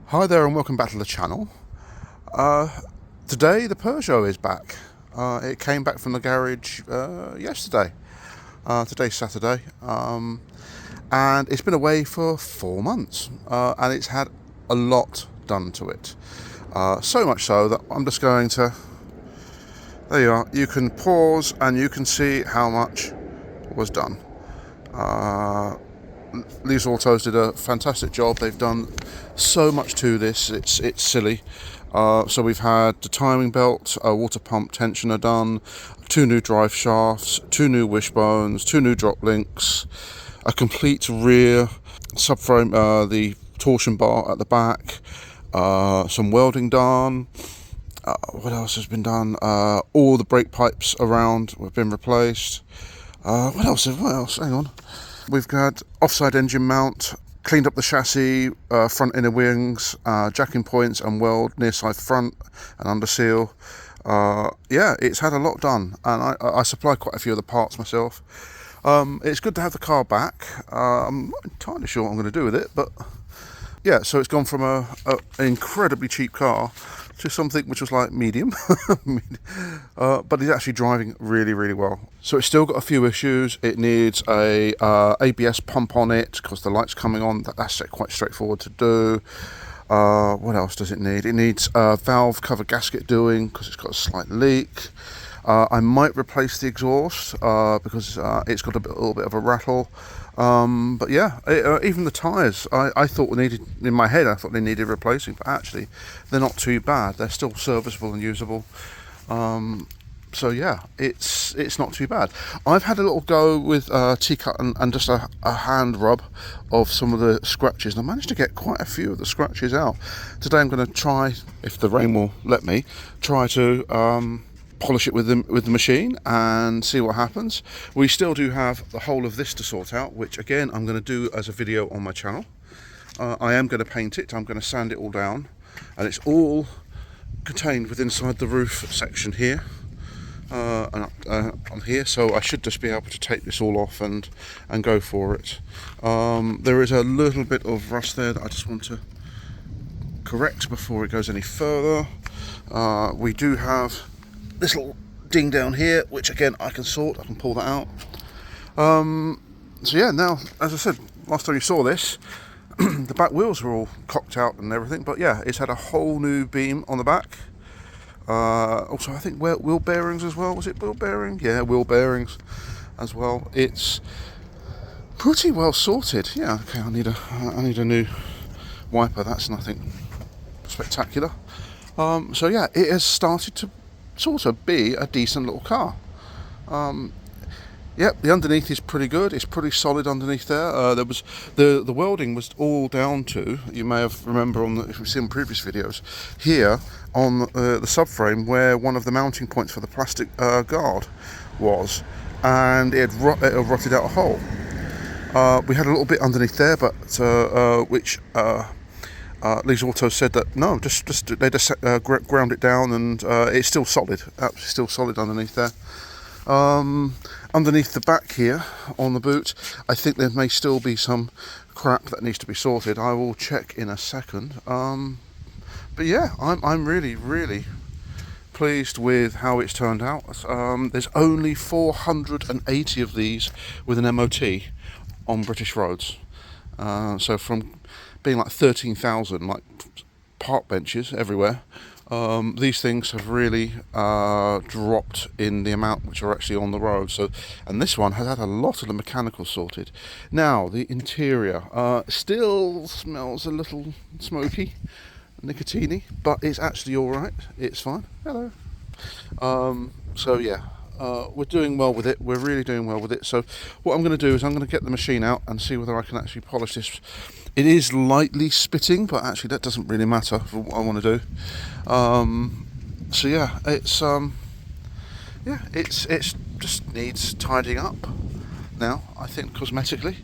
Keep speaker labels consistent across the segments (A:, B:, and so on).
A: Hi there and welcome back to the channel. Today the Peugeot is back. It came back from the garage yesterday. Today's Saturday, and it's been away for 4 months, and it's had a lot done to it. So much so that I'm just going to, there you are, you can pause and you can see how much was done. Lee's Autos did a fantastic job. They've done so much to this, it's silly. So we've had the timing belt, a water pump tensioner done, 2 new drive shafts, 2 new wishbones, 2 new drop links, a complete rear subframe, the torsion bar at the back, some welding done. What else has been done? All the brake pipes around have been replaced. What else? Hang on. We've got offside engine mount, cleaned up the chassis, front inner wings, jacking points and weld near side front and under seal. Yeah, it's had a lot done, and I supply quite a few of the parts myself. It's good to have the car back. I'm not entirely sure what I'm going to do with it, but yeah, so it's gone from an incredibly cheap car to something which was like medium, but it's actually driving really, really well. So it's still got a few issues. It needs a ABS pump on it because the light's coming on. That's quite straightforward to do. What else does it need? It needs a valve cover gasket doing because it's got a slight leak. I might replace the exhaust because it's got a little bit of a rattle. But yeah, even the tyres, I thought needed, in my head I thought they needed replacing, but actually they're not too bad. They're still serviceable and usable. So yeah, it's not too bad. I've had a little go with T-cut and just a hand rub of some of the scratches, and I managed to get quite a few of the scratches out. Today I'm going to try, if the rain will let me, try to polish it with the machine and see what happens. We still do have the whole of this to sort out, which again I'm going to do as a video on my channel. I am going to paint it. I'm going to sand it all down, and it's all contained within inside the roof section here and on here, so I should just be able to take this all off and go for it. There is a little bit of rust there that I just want to correct before it goes any further. We do have this little ding down here, which again I can sort. I can pull that out. So yeah, now as I said last time you saw this, the back wheels were all cocked out and everything, but yeah, it's had a whole new beam on the back. Also I think wheel bearings as well. Was it wheel bearing? Yeah, wheel bearings as well. It's pretty well sorted. Yeah, okay, I need a new wiper. That's nothing spectacular. So yeah, it has started to sort of be a decent little car. Yep, the underneath is pretty good. It's pretty solid underneath there. There was the welding was all down to, you may have remember if you've seen previous videos, here on the subframe where one of the mounting points for the plastic guard was, and it had rotted out a hole. We had a little bit underneath there, but which Lee's Auto said that no, they just ground it down, and it's still solid. Absolutely still solid underneath there. Underneath the back here on the boot, I think there may still be some crap that needs to be sorted. I will check in a second. But yeah, I'm really, really pleased with how it's turned out. There's only 480 of these with an MOT on British roads. So from being like 13,000 like park benches everywhere, these things have really dropped in the amount which are actually on the road. So, and this one has had a lot of the mechanical sorted. Now the interior still smells a little smoky, nicotine-y, but it's actually all right. It's fine. Hello. So yeah, we're doing well with it. We're really doing well with it. So what I'm going to do is I'm going to get the machine out and see whether I can actually polish this. It is lightly spitting, but actually that doesn't really matter for what I want to do. So yeah, it's just needs tidying up now, I think, cosmetically.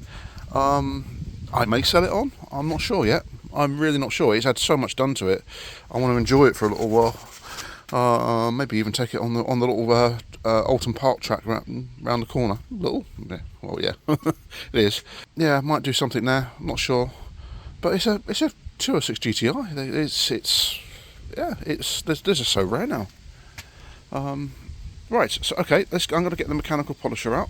A: I may sell it on. I'm not sure yet. I'm really not sure. It's had so much done to it. I want to enjoy it for a little while. Maybe even take it on the little Alton Park track round the corner. Little, yeah, well, yeah, it is. Yeah, I might do something there. I'm not sure, but it's a 206 GTI. It's yeah, they're just so rare now. Right, so okay, I'm going to get the mechanical polisher out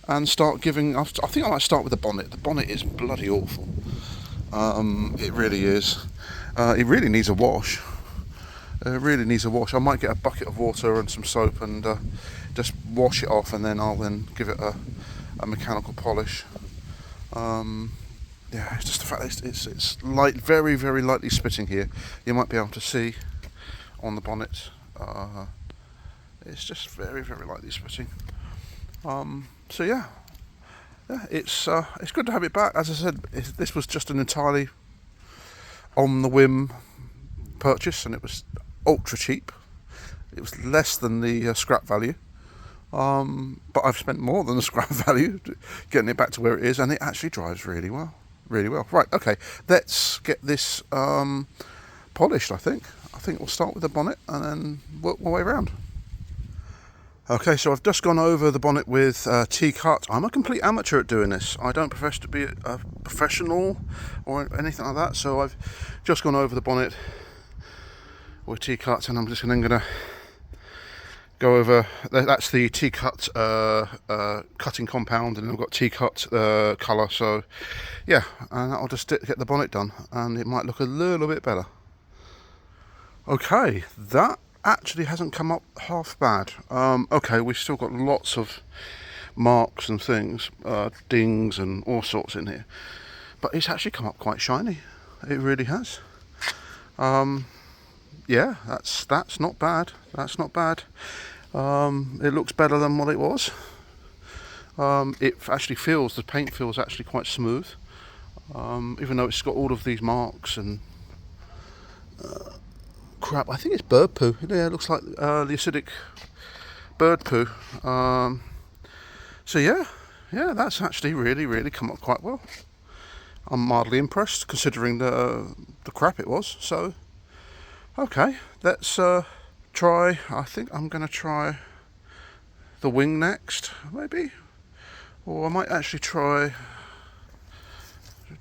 A: and start giving. I think I might start with the bonnet. The bonnet is bloody awful. It really is. It really needs a wash. It really needs a wash. I might get a bucket of water and some soap and just wash it off, and then I'll give it a mechanical polish. Yeah, it's just the fact that it's light, very very lightly spitting here. You might be able to see on the bonnet. It's just very very lightly spitting. So yeah, it's good to have it back. As I said, this was just an entirely on the whim purchase, and it was ultra cheap. It was less than the scrap value, but I've spent more than the scrap value getting it back to where it is, and it actually drives really well, really well. Right, okay, let's get this polished. I think we'll start with the bonnet and then work my way around. Okay, so I've just gone over the bonnet with T-cut. I'm a complete amateur at doing this. I don't profess to be a professional or anything like that, so I've just gone over the bonnet with T-cut, and I'm just then going to go over, that's the T-cut cutting compound, and then I've got T-cut colour, so yeah, and I'll just get the bonnet done, and it might look a little bit better. Okay, that actually hasn't come up half bad. Okay, we've still got lots of marks and things, dings and all sorts in here, but it's actually come up quite shiny. It really has. Yeah, that's not bad. That's not bad. It looks better than what it was. It actually feels, the paint feels actually quite smooth, even though it's got all of these marks and crap. I think it's bird poo. Yeah, it looks like the acidic bird poo. So yeah, that's actually really come up quite well. I'm mildly impressed considering the crap it was. So okay, let's try. I think I'm going to try the wing next, maybe, or I might actually try.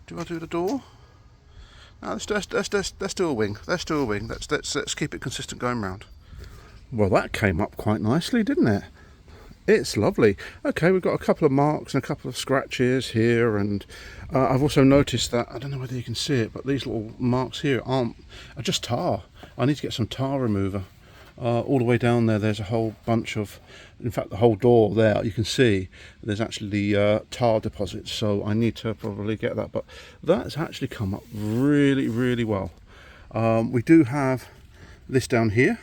A: Do I do the door? No, let's do a wing. Let's do a wing. Let's keep it consistent going round. Well, that came up quite nicely, didn't it? It's lovely. Okay, we've got a couple of marks and a couple of scratches here, and I've also noticed that, I don't know whether you can see it, but these little marks here are just tar. I need to get some tar remover. All the way down there's a whole bunch of, in fact the whole door there, you can see there's actually tar deposits, so I need to probably get that, but that's actually come up really well. We do have this down here,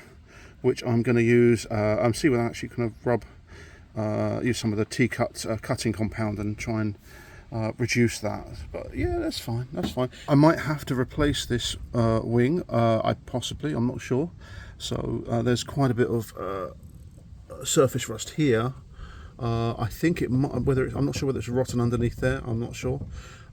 A: which I'm going to use, I'm see whether I actually kind of rub, use some of the T-cut cutting compound and try and reduce that, but yeah, that's fine. I might have to replace this wing, I'm not sure. So there's quite a bit of surface rust here. I think it might, I'm not sure whether it's rotten underneath there. I'm not sure.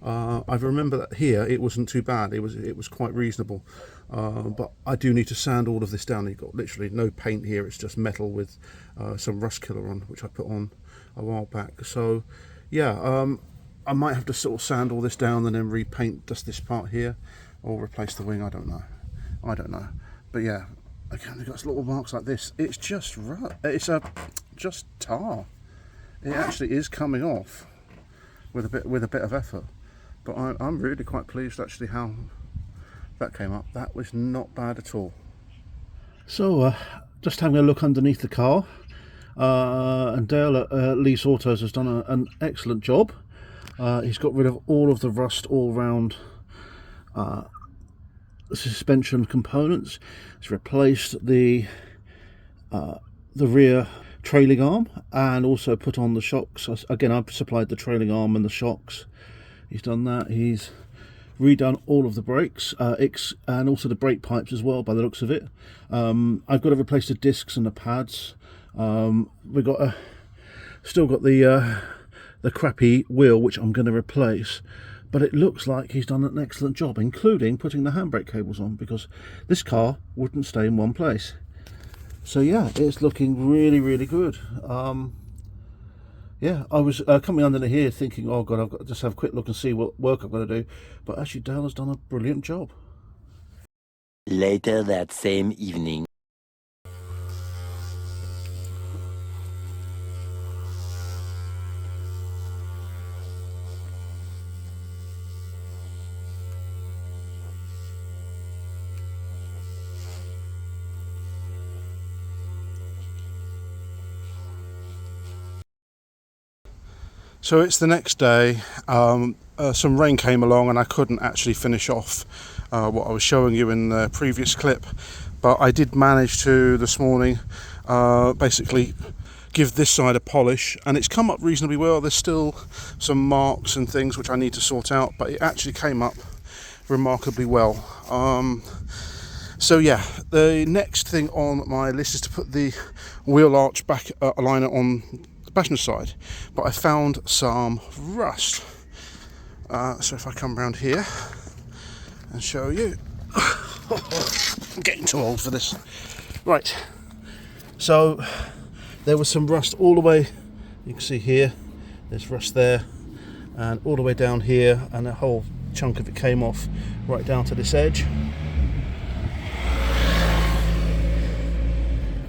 A: I remember that here it wasn't too bad. It was quite reasonable. But I do need to sand all of this down. You've got literally no paint here. It's just metal with some rust killer on, which I put on a while back. So yeah, I might have to sort of sand all this down and then repaint just this part here, or replace the wing. I don't know. But yeah. Again, they've got little marks like this. It's just it's just tar. It actually is coming off with a bit of effort. But I'm really quite pleased actually how that came up. That was not bad at all. So just having a look underneath the car, and Dale at Lease Autos has done an excellent job. He's got rid of all of the rust all round suspension components. It's replaced the rear trailing arm and also put on the shocks. Again, I've supplied the trailing arm and the shocks. He's done that. He's redone all of the brakes and also the brake pipes as well, by the looks of it. I've got to replace the discs and the pads. We've got still got the crappy wheel, which I'm going to replace. But it looks like he's done an excellent job, including putting the handbrake cables on, because this car wouldn't stay in one place. So yeah, it's looking really good. Yeah, I was coming under here thinking, oh god, I've got to just have a quick look and see what work I'm going to do. But actually Dale has done a brilliant job.
B: Later that same evening.
A: So it's the next day. Some rain came along and I couldn't actually finish off what I was showing you in the previous clip, but I did manage to this morning basically give this side a polish, and it's come up reasonably well. There's still some marks and things which I need to sort out, but it actually came up remarkably well. So yeah, the next thing on my list is to put the wheel arch back liner on the passenger side, but I found some rust. So if I come around here and show you, I'm getting too old for this. Right, so there was some rust all the way, you can see here, there's rust there, and all the way down here, and a whole chunk of it came off right down to this edge.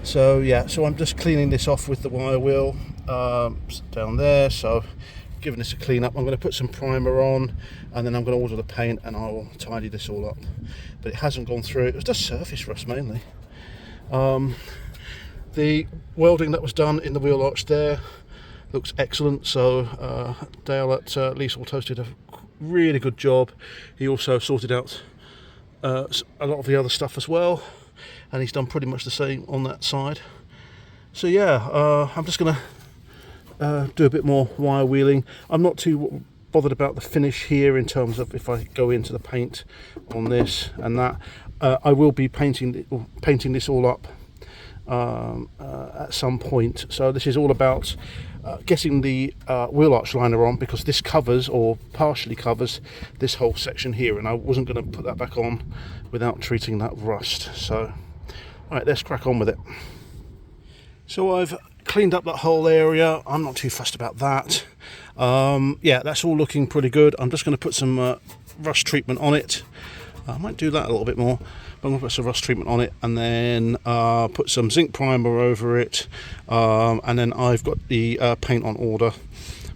A: So yeah, so I'm just cleaning this off with the wire wheel down there. So giving this a clean up. I'm going to put some primer on, and then I'm going to order the paint, and I will tidy this all up. But it hasn't gone through. It was just surface rust mainly. The welding that was done in the wheel arch there looks excellent. So Dale at Lease Autos did a really good job. He also sorted out a lot of the other stuff as well, and he's done pretty much the same on that side. So yeah, I'm just going to do a bit more wire wheeling. I'm not too bothered about the finish here in terms of if I go into the paint on this and that. I will be painting this all up at some point. So this is all about getting the wheel arch liner on, because this covers, or partially covers, this whole section here, and I wasn't going to put that back on without treating that rust. So alright, let's crack on with it. So I've cleaned up that whole area. I'm not too fussed about that. Yeah, that's all looking pretty good. I'm just going to put some rust treatment on it. I might do that a little bit more, but I'm going to put some rust treatment on it, and then put some zinc primer over it, and then I've got the paint on order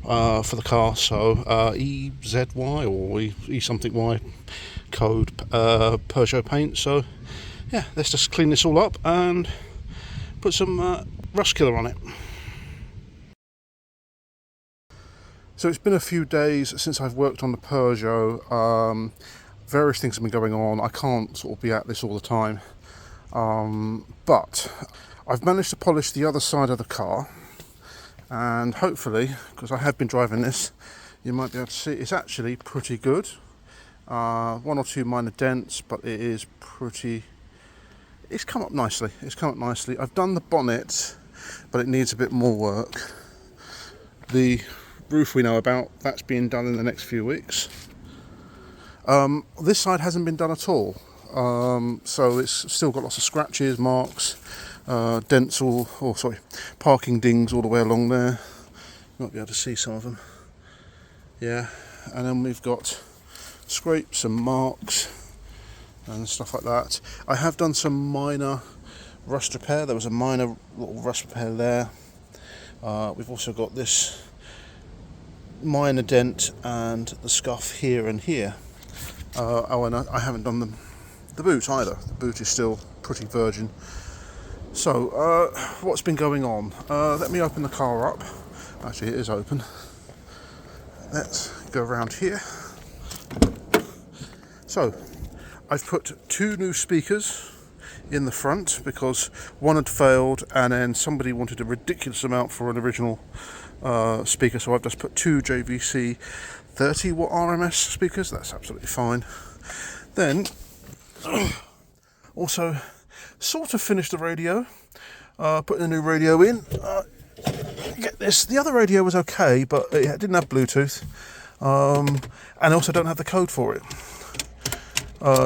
A: for the car. So EZY or E something Y code Peugeot paint. So yeah, let's just clean this all up and put some rust killer on it. So it's been a few days since I've worked on the Peugeot. Various things have been going on. I can't sort of be at this all the time, but I've managed to polish the other side of the car, and hopefully, because I have been driving this, you might be able to see it's actually pretty good. One or two minor dents, but it is pretty. It's come up nicely. I've done the bonnet, but it needs a bit more work. The roof we know about, that's being done in the next few weeks. This side hasn't been done at all, so it's still got lots of scratches, marks, dents, parking dings all the way along there. You might be able to see some of them. Yeah, and then we've got scrapes and marks and stuff like that. I have done some minor rust repair. There was a minor little rust repair there. We've also got this minor dent and the scuff here and here. And I haven't done the boot either. The boot is still pretty virgin. So what's been going on? Let me open the car up. Actually, it is open. Let's go around here. So I've put two new speakers in the front because one had failed, and then somebody wanted a ridiculous amount for an original speaker, so I've just put two JVC 30 watt RMS speakers. That's absolutely fine. Then also sort of finished the radio, putting a new radio in. Get this, the other radio was okay, but it didn't have Bluetooth, and also don't have the code for it.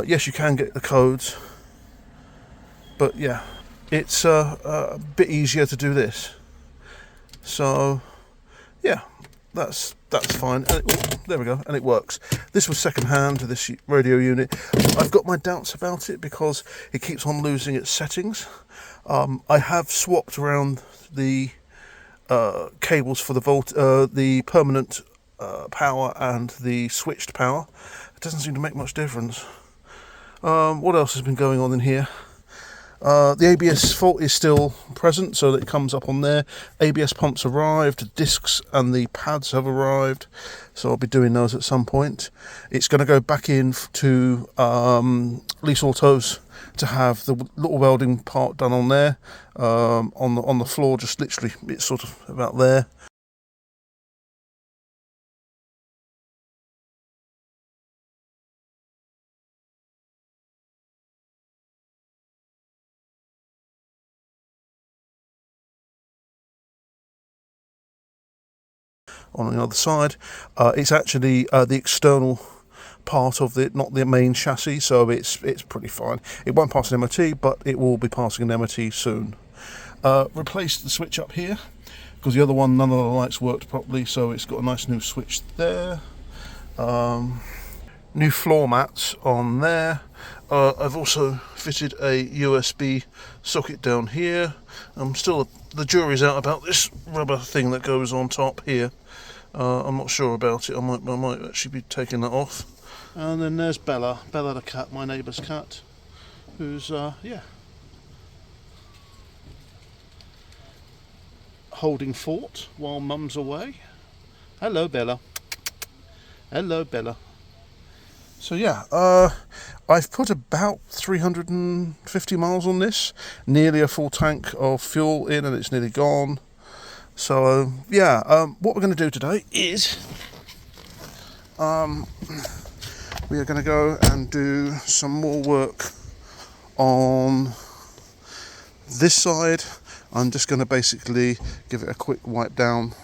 A: Yes, you can get the codes, but yeah, it's a bit easier to do this. So yeah, that's fine. And there we go, and it works. This was second hand, this radio unit. I've got my doubts about it because it keeps on losing its settings. I have swapped around the cables for the permanent power and the switched power. It doesn't seem to make much difference. What else has been going on in here? The ABS fault is still present, so that it comes up on there. ABS pumps arrived, the discs and the pads have arrived, so I'll be doing those at some point. It's going to go back in to Lease Autos to have the little welding part done on there, on the floor, just literally, it's sort of about there. On the other side, it's actually the external part of it, not the main chassis, so it's pretty fine. It won't pass an MOT, but it will be passing an MOT soon. Replaced the switch up here because the other one, none of the lights worked properly, so it's got a nice new switch there. New floor mats on there. I've also fitted a USB socket down here. The jury's out about this rubber thing that goes on top here. I'm not sure about it. I might actually be taking that off. And then there's Bella the cat, my neighbour's cat, who's holding fort while Mum's away. Hello, Bella. Hello, Bella. So yeah, I've put about 350 miles on this, nearly a full tank of fuel in, and it's nearly gone. So what we're going to do today is we are going to go and do some more work on this side. I'm just going to basically give it a quick wipe down.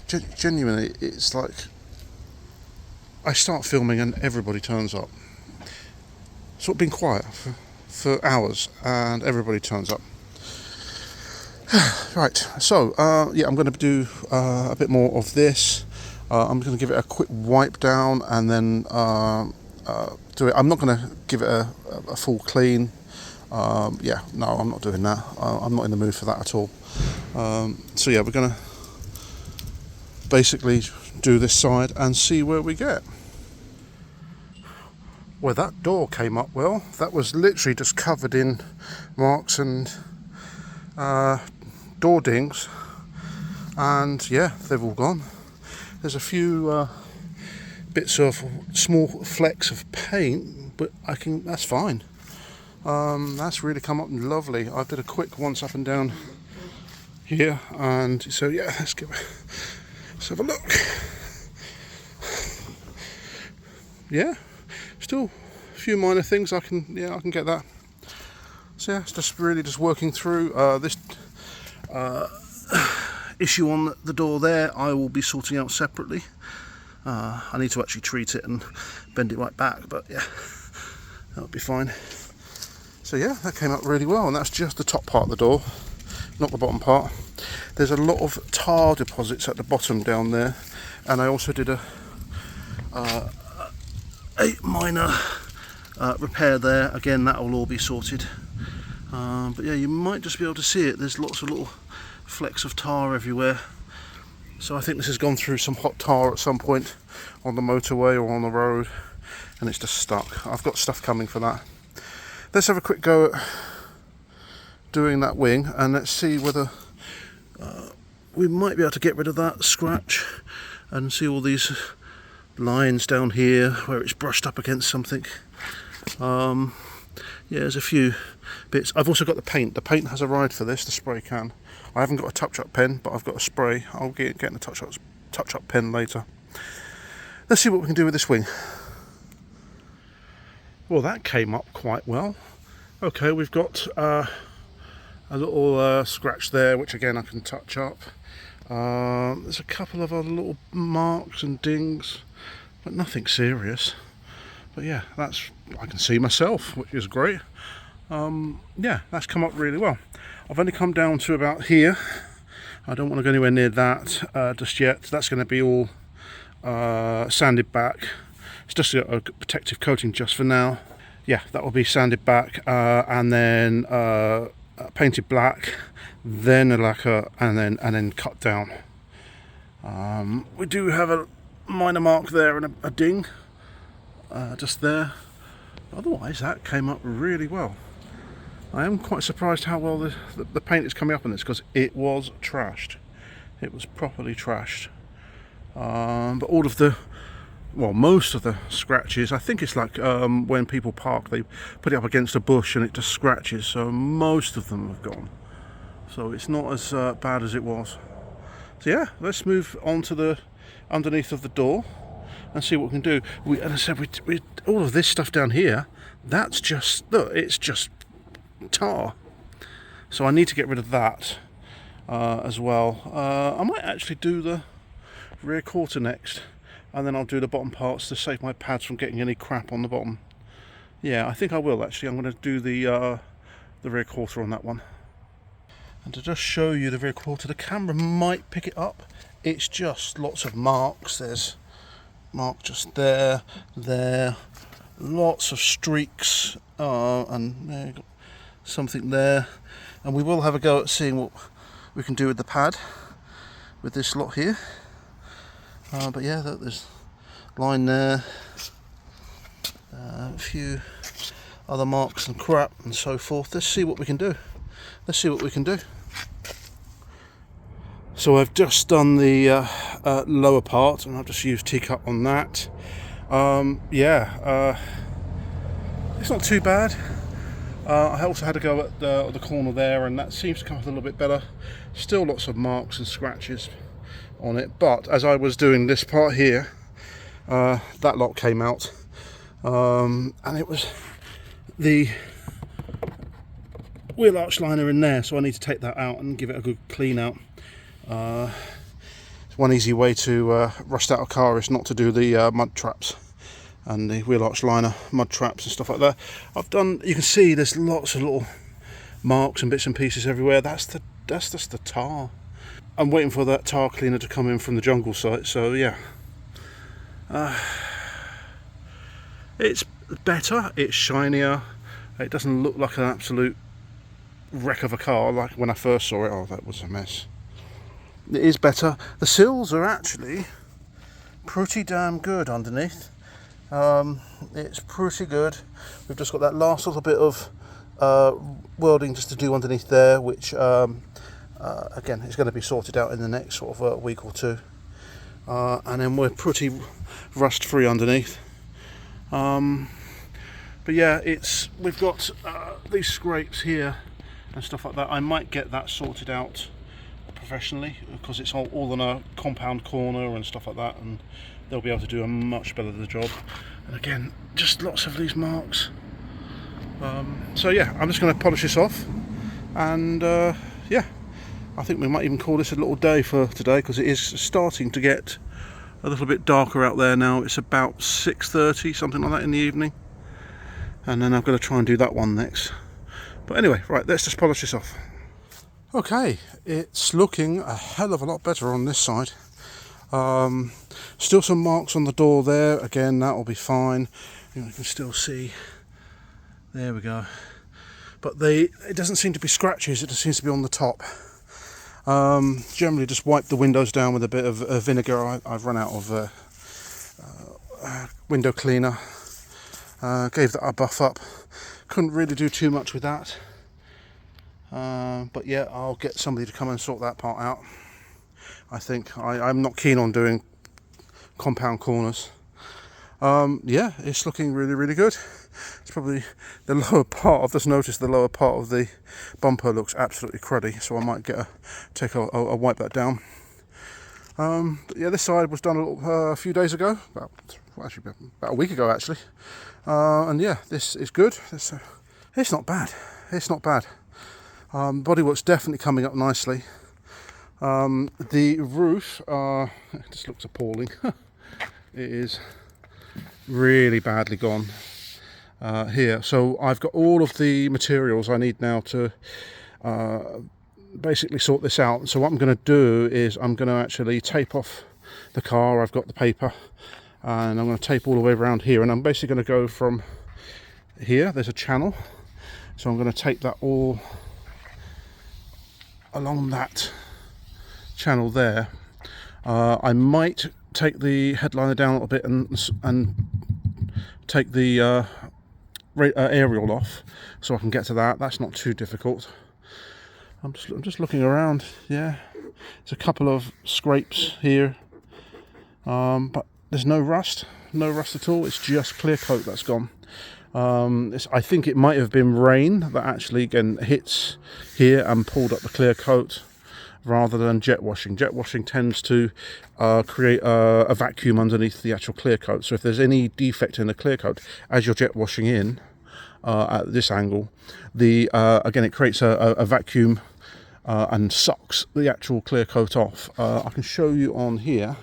A: Genuinely, it's like I start filming and everybody turns up. Sort of been quiet for hours and everybody turns up. Right, so I'm going to do a bit more of this. I'm going to give it a quick wipe down and then do it. I'm not going to give it a full clean. No, I'm not doing that. I'm not in the mood for that at all. We're going to basically do this side and see where we get. Well, that door came up well. That was literally just covered in marks and door dings, and they've all gone. There's a few bits of small flecks of paint, but that's fine. That's really come up lovely. I did a quick once up and down here, and so let's have a look. Still a few minor things I can get that. So it's just really just working through this issue on the door there. I will be sorting out separately. I need to actually treat it and bend it right back, but that'll be fine. So that came up really well, and that's just the top part of the door, not the bottom part. There's a lot of tar deposits at the bottom down there, and I also did a minor repair there. Again, that will all be sorted. But you might just be able to see it. There's lots of little flecks of tar everywhere. So I think this has gone through some hot tar at some point on the motorway or on the road, and it's just stuck. I've got stuff coming for that. Let's have a quick go at doing that wing, and let's see whether we might be able to get rid of that scratch and see all these lines down here where it's brushed up against something. There's a few bits. I've also got the paint. The paint has arrived for this, the spray can. I haven't got a touch-up pen, but I've got a spray. I'll get a touch-up pen later. Let's see what we can do with this wing. Well, that came up quite well. Okay, we've got a little scratch there, which again I can touch up. There's a couple of other little marks and dings, but nothing serious. But I can see myself, which is great. That's come up really well. I've only come down to about here. I don't want to go anywhere near that just yet. That's going to be all sanded back. It's just a protective coating just for now. Yeah, that will be sanded back and then painted black, then a lacquer, and then cut down. We do have a minor mark there and a ding just there. Otherwise, that came up really well. I am quite surprised how well the paint is coming up on this, because it was trashed. It was properly trashed. But all of most of the scratches, I think it's like when people park, they put it up against a bush and it just scratches, so most of them have gone. So it's not as bad as it was. So yeah, let's move on to the underneath of the door and see what we can do. As I said, we all of this stuff down here, that's just, look, it's just tar. So I need to get rid of that as well. I might actually do the rear quarter next, and then I'll do the bottom parts to save my pads from getting any crap on the bottom. Yeah, I think I will actually. I'm going to do the rear quarter on that one. And to just show you the rear quarter, the camera might pick it up. It's just lots of marks. There's mark just there, lots of streaks, and there, something there. And we will have a go at seeing what we can do with the pad with this lot here. But yeah, there's line there, a few other marks and crap and so forth. Let's see what we can do. So I've just done the lower part, and I've just used teacup on that. It's not too bad. I also had to go at the corner there, and that seems to come up a little bit better. Still lots of marks and scratches on it, but as I was doing this part here, that lot came out, and it was the wheel arch liner in there, so I need to take that out and give it a good clean out. One easy way to rust out a car is not to do the mud traps and the wheel arch liner mud traps and stuff like that. You can see there's lots of little marks and bits and pieces everywhere. That's just the tar. I'm waiting for that tar cleaner to come in from the jungle site, so yeah. It's better, it's shinier, it doesn't look like an absolute wreck of a car like when I first saw it. Oh, that was a mess. It is better. The sills are actually pretty damn good underneath. It's pretty good. We've just got that last little bit of welding just to do underneath there, which again, it's going to be sorted out in the next sort of week or two, and then we're pretty rust free underneath. But yeah, we've got these scrapes here and stuff like that. I might get that sorted out professionally, because it's all in a compound corner and stuff like that, and they'll be able to do a much better job. And again, just lots of these marks. So yeah, I'm just going to polish this off, and yeah, I think we might even call this a little day for today, because it is starting to get a little bit darker out there now. It's about 6:30, something like that, in the evening, and then I'm going to try and do that one next. But anyway, right, let's just polish this off. Okay, it's looking a hell of a lot better on this side. Still some marks on the door there. Again, that will be fine. You can still see. There we go. But it doesn't seem to be scratches. It just seems to be on the top. Generally, just wipe the windows down with a bit of vinegar. I've run out of window cleaner. Gave that a buff up. Couldn't really do too much with that. But yeah, I'll get somebody to come and sort that part out. I think I'm not keen on doing compound corners. Yeah, it's looking really, really good. It's probably the lower part. I've just noticed the lower part of the bumper looks absolutely cruddy, so I might take a wipe that down. But yeah, this side was done a few days ago, about a week ago actually. And yeah, this is good. It's not bad. It's not bad. Bodywork's definitely coming up nicely. The roof it just looks appalling. It is really badly gone here. So I've got all of the materials I need now to basically sort this out. So what I'm going to do is I'm going to actually tape off the car. I've got the paper, and I'm going to tape all the way around here, and I'm basically going to go from here. There's a channel, so I'm going to tape that all along that channel there. I might take the headliner down a little bit and take the aerial off, so I can get to that. That's not too difficult. I'm just looking around. Yeah, there's a couple of scrapes here, but there's no rust at all. It's just clear coat that's gone. I think it might have been rain that actually again hits here and pulled up the clear coat, rather than jet washing. Jet washing tends to create a vacuum underneath the actual clear coat. So if there's any defect in the clear coat as you're jet washing in at this angle, again it creates a vacuum and sucks the actual clear coat off. I can show you on here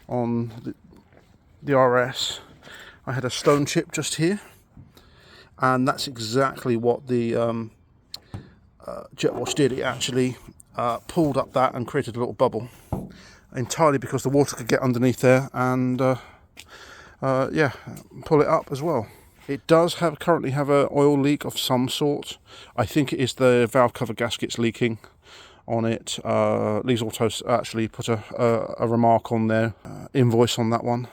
A: on the RS. I had a stone chip just here, and that's exactly what the jet wash did. It actually pulled up that and created a little bubble, entirely because the water could get underneath there and yeah, pull it up as well. It does currently have an oil leak of some sort. I think it is the valve cover gaskets leaking on it. Lee's Autos actually put a remark on their invoice on that one.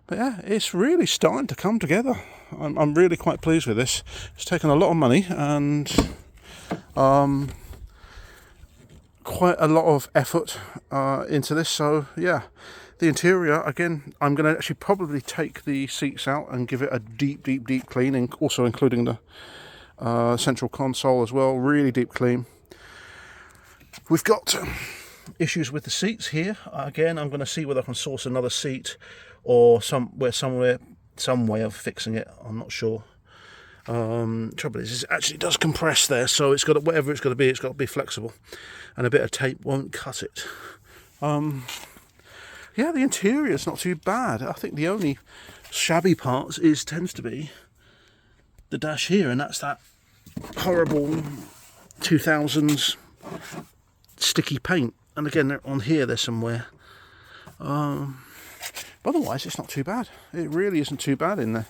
A: But yeah, it's really starting to come together. I'm really quite pleased with this. It's taken a lot of money and quite a lot of effort into this. So yeah, the interior, again, I'm going to actually probably take the seats out and give it a deep clean, and also including the central console as well. Really deep clean. We've got issues with the seats here. Again, I'm going to see whether I can source another seat or some way of fixing it. I'm not sure. Trouble is, it actually does compress there, so it's got whatever it's got to be flexible, and a bit of tape won't cut it. Yeah, the interior is not too bad. I think the only shabby parts tends to be the dash here, and that's that horrible 2000s sticky paint. And again, on here there's somewhere. But otherwise, it's not too bad. It really isn't too bad in there.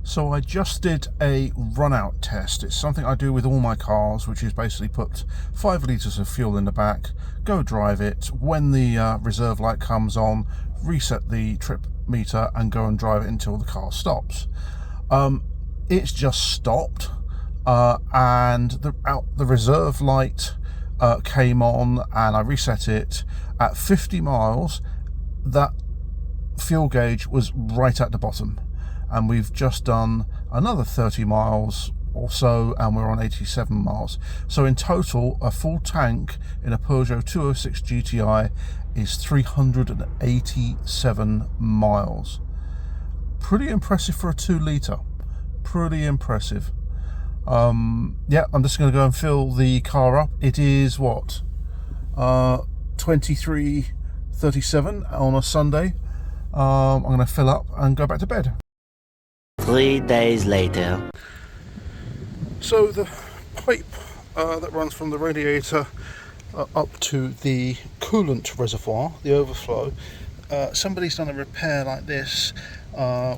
A: So I just did a run-out test. It's something I do with all my cars, which is basically put 5 litres of fuel in the back, go drive it. When the reserve light comes on, reset the trip meter and go and drive it until the car stops. It's just stopped, and the reserve light came on, and I reset it at 50 miles. That fuel gauge was right at the bottom. And we've just done another 30 miles or so, and we're on 87 miles. So in total, a full tank in a Peugeot 206 GTI is 387 miles. Pretty impressive for a 2 litre. Pretty impressive. Yeah, I'm just going to go and fill the car up. It is what? 23:37 on a Sunday. I'm going to fill up and go back to bed.
B: 3 days later.
A: So the pipe that runs from the radiator up to the coolant reservoir, the overflow, somebody's done a repair like this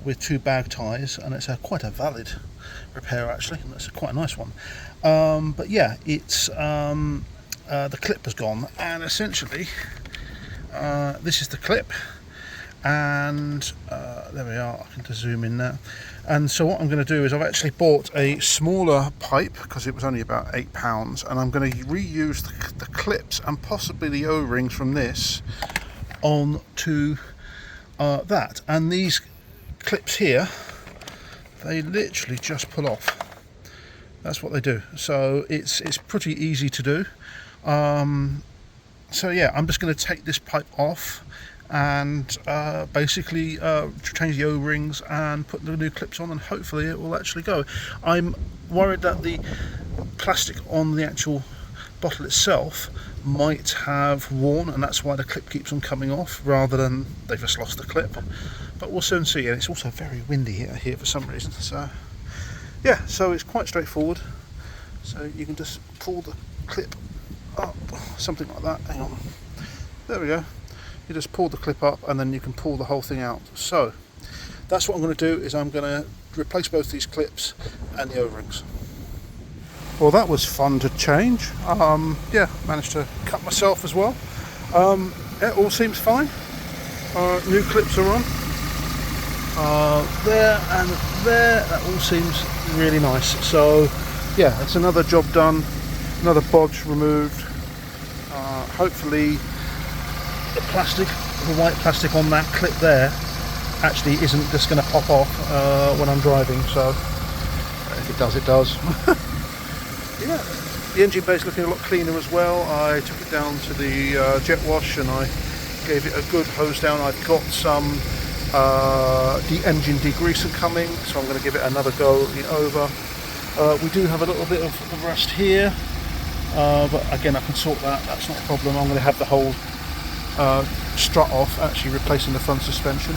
A: with 2 bag ties, and it's quite a valid repair actually, and that's quite a nice one. But yeah, it's the clip has gone, and essentially this is the clip. And there we are, I can just zoom in now. And so what I'm going to do is I've actually bought a smaller pipe because it was only about £8, and I'm going to reuse the clips and possibly the O-rings from this onto that. And these clips here, they literally just pull off. That's what they do. So it's pretty easy to do. So yeah, I'm just going to take this pipe off and basically change the O-rings and put the new clips on, and hopefully it will actually go. I'm worried that the plastic on the actual bottle itself might have worn, and that's why the clip keeps on coming off rather than they've just lost the clip. But we'll soon see. And it's also very windy here for some reason, so yeah, so it's quite straightforward. So you can just pull the clip up, something like that. Hang on, there we go. You just pull the clip up and then you can pull the whole thing out. So that's what I'm going to do, is I'm going to replace both these clips and the O-rings. Well, that was fun to change. Yeah, managed to cut myself as well. It all seems fine. New clips are on. There and there, that all seems really nice. So yeah, it's another job done, another bodge removed. Hopefully the plastic, the white plastic on that clip there actually isn't just going to pop off when I'm driving, so if it does, it does. Yeah, the engine bay is looking a lot cleaner as well. I took it down to the jet wash and I gave it a good hose down. I've got some engine degreaser coming, so I'm going to give it another go over. We do have a little bit of rust here, but again I can sort that, that's not a problem. I'm going to have the whole strut off, actually replacing the front suspension.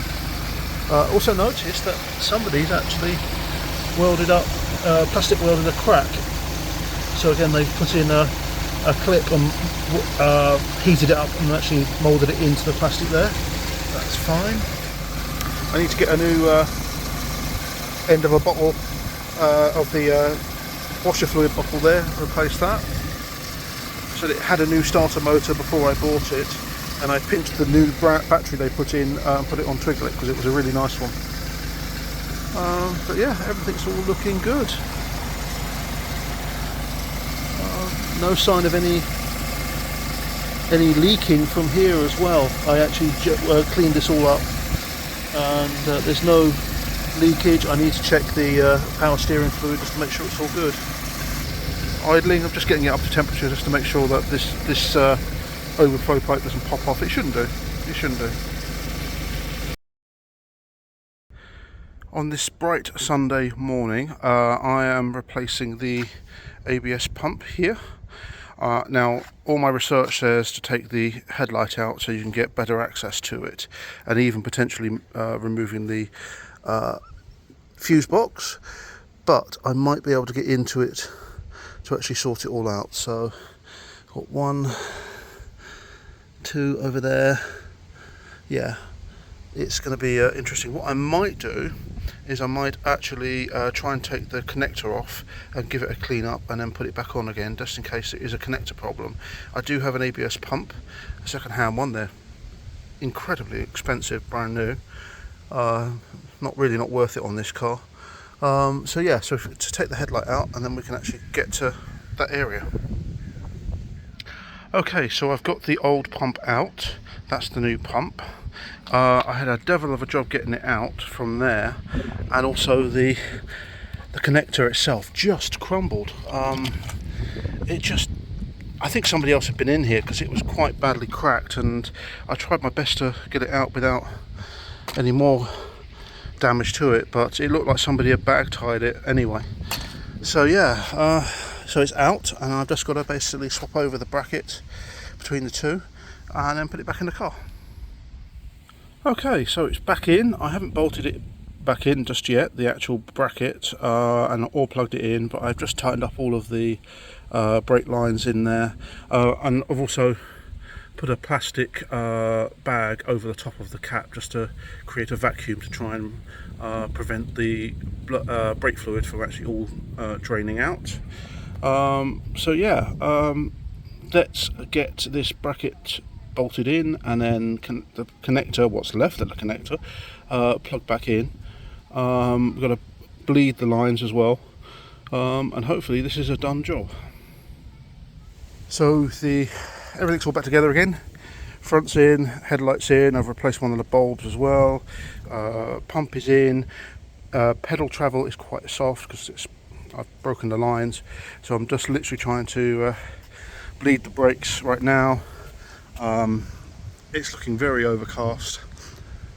A: Also noticed that somebody's actually welded up, plastic welded a crack. So again, they've put in a clip and heated it up and actually moulded it into the plastic there. That's fine. I need to get a new end of a bottle of the washer fluid bottle there, replace that. So it had a new starter motor before I bought it, and I pinched the new battery they put in and put it on Twiglet because it was a really nice one. But yeah, everything's all looking good. No sign of any leaking from here as well. I actually cleaned this all up, and there's no leakage. I need to check the power steering fluid just to make sure it's all good. Idling, I'm just getting it up to temperature just to make sure that this overflow pipe doesn't pop off. It shouldn't do. It shouldn't do. On this bright Sunday morning, I am replacing the ABS pump here. Now, all my research says to take the headlight out so you can get better access to it, and even potentially removing the fuse box, but I might be able to get into it to actually sort it all out. So, got 1, 2 over there. Yeah, it's going to be interesting. What I might do is I might actually try and take the connector off and give it a clean up and then put it back on again, just in case it is a connector problem. I do have an ABS pump, a second-hand one. They're incredibly expensive, brand new. Not worth it on this car. So yeah, so to take the headlight out and then we can actually get to that area. Okay, so I've got the old pump out. That's the new pump. I had a devil of a job getting it out from there, and also the connector itself just crumbled. I think somebody else had been in here because it was quite badly cracked, and I tried my best to get it out without any more damage to it, but it looked like somebody had bag tied it anyway. So yeah, so it's out, and I've just got to basically swap over the bracket between the two and then put it back in the car. Okay, so it's back in. I haven't bolted it back in just yet, the actual bracket, and all plugged it in, but I've just tightened up all of the brake lines in there, and I've also put a plastic bag over the top of the cap just to create a vacuum to try and prevent the brake fluid from actually all draining out. So yeah, let's get this bracket bolted in, and then the connector, what's left of the connector, plugged back in. We've got to bleed the lines as well, and hopefully this is a done job. So everything's all back together again. Front's in, headlights in. I've replaced one of the bulbs as well. Pump is in. Pedal travel is quite soft because I've broken the lines, so I'm just literally trying to bleed the brakes right now. It's looking very overcast.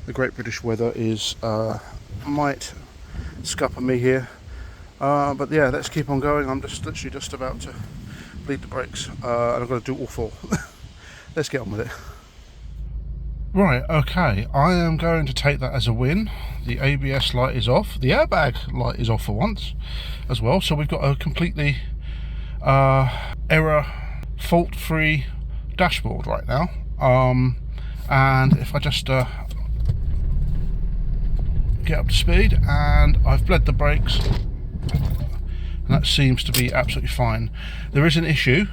A: The Great British weather is might scupper me here, but yeah, let's keep on going. I'm literally just about to bleed the brakes, and I've got to do all four. Let's get on with it. Right, okay, I am going to take that as a win. The ABS light is off, the airbag light is off for once as well, so we've got a completely error fault-free dashboard right now. And if I just get up to speed, and I've bled the brakes, and that seems to be absolutely fine. There is an issue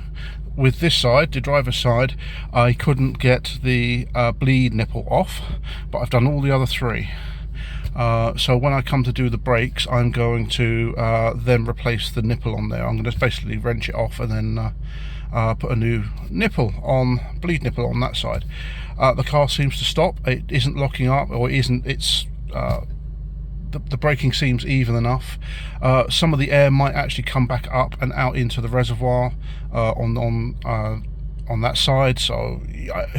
A: with this side, the driver's side. I couldn't get the bleed nipple off, but I've done all the other three. So when I come to do the brakes, I'm going to then replace the nipple on there. I'm going to basically wrench it off and then put a new nipple on, bleed nipple on that side. The car seems to stop. It isn't locking up, or it isn't. It's the braking seems even enough. Some of the air might actually come back up and out into the reservoir on that side. So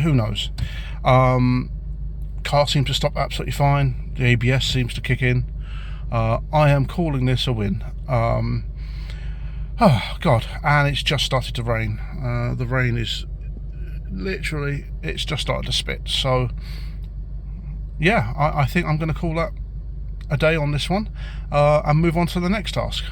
A: who knows? Car seems to stop absolutely fine. The ABS seems to kick in. I am calling this a win. Oh God, and it's just started to rain. The rain is literally, it's just started to spit. So yeah, I think I'm going to call that a day on this one and move on to the next task.